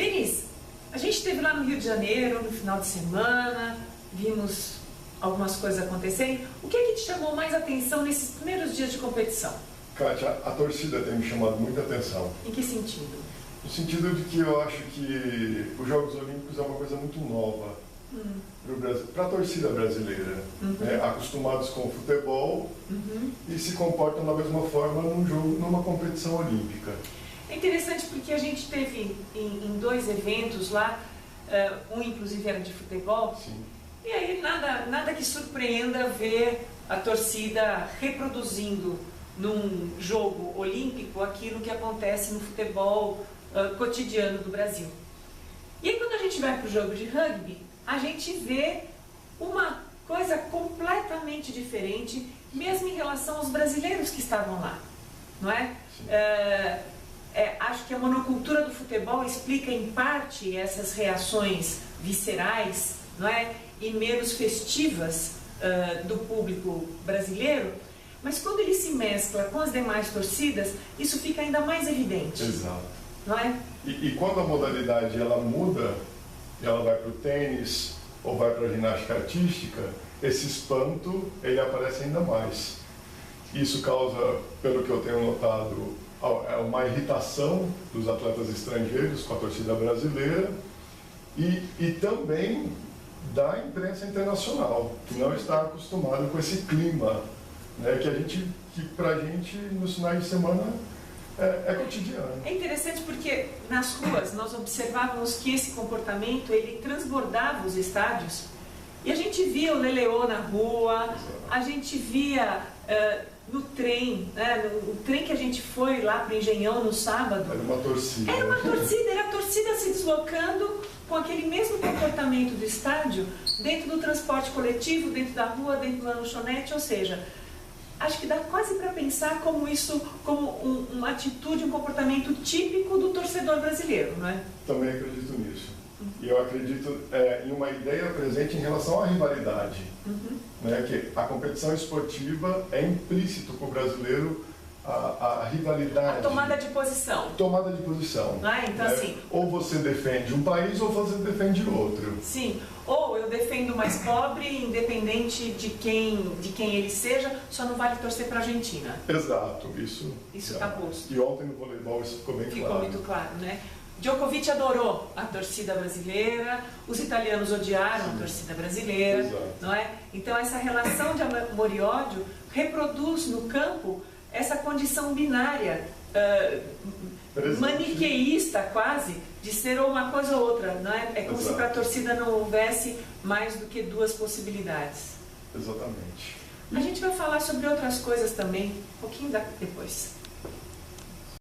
Denis, a gente esteve lá no Rio de Janeiro no final de semana, vimos algumas coisas acontecerem. O que é que te chamou mais atenção nesses primeiros dias de competição? Kátia, a torcida tem me chamado muita atenção. Em que sentido? No sentido de que eu acho que os Jogos Olímpicos é uma coisa muito nova para a torcida brasileira. Acostumados com o futebol e se comportam da mesma forma numa competição olímpica. É interessante porque a gente teve em dois eventos lá, um inclusive era de futebol. Sim. E aí nada que surpreenda ver a torcida reproduzindo num jogo olímpico aquilo que acontece no futebol cotidiano do Brasil. E aí quando a gente vai para o jogo de rugby, a gente vê uma coisa completamente diferente, mesmo em relação aos brasileiros que estavam lá, não é? Acho que a monocultura do futebol explica em parte essas reações viscerais, não é? E menos festivas do público brasileiro, mas quando ele se mescla com as demais torcidas, isso fica ainda mais evidente. Exato. Não é? E quando a modalidade ela muda, ela vai para o tênis ou vai para a ginástica artística, esse espanto ele aparece ainda mais. Isso causa, pelo que eu tenho notado, uma irritação dos atletas estrangeiros com a torcida brasileira e também da imprensa internacional, que não está acostumada com esse clima, né, que para a gente nos finais de semana é cotidiano. É interessante porque nas ruas nós observávamos que esse comportamento ele transbordava os estádios e a gente via o Leleô na rua, a gente via no trem, né, o trem que a gente foi lá para o Engenhão no sábado. Era uma torcida. Era a torcida se deslocando com aquele mesmo comportamento do estádio dentro do transporte coletivo, dentro da rua, dentro da lanchonete, ou seja, acho que dá quase para pensar como isso, como uma atitude, um comportamento típico do torcedor brasileiro, não é? Também acredito nisso. E eu acredito em uma ideia presente em relação à rivalidade. Né, que a competição esportiva é implícito para o brasileiro a rivalidade. A tomada de posição. Tomada de posição. Ah, então, né? assim, ou você defende um país ou você defende outro. Sim, ou eu defendo o mais pobre, independente de quem ele seja, só não vale torcer para a Argentina. Exato, isso está posto. E ontem no voleibol isso ficou bem claro. Ficou muito claro, né? Djokovic adorou a torcida brasileira, os italianos odiaram a torcida brasileira, não é? Então essa relação de amor e ódio reproduz no campo essa condição binária, maniqueísta quase, de ser uma coisa ou outra, não é? É como se para a torcida não houvesse mais do que duas possibilidades. Exatamente. A gente vai falar sobre outras coisas também, um pouquinho depois.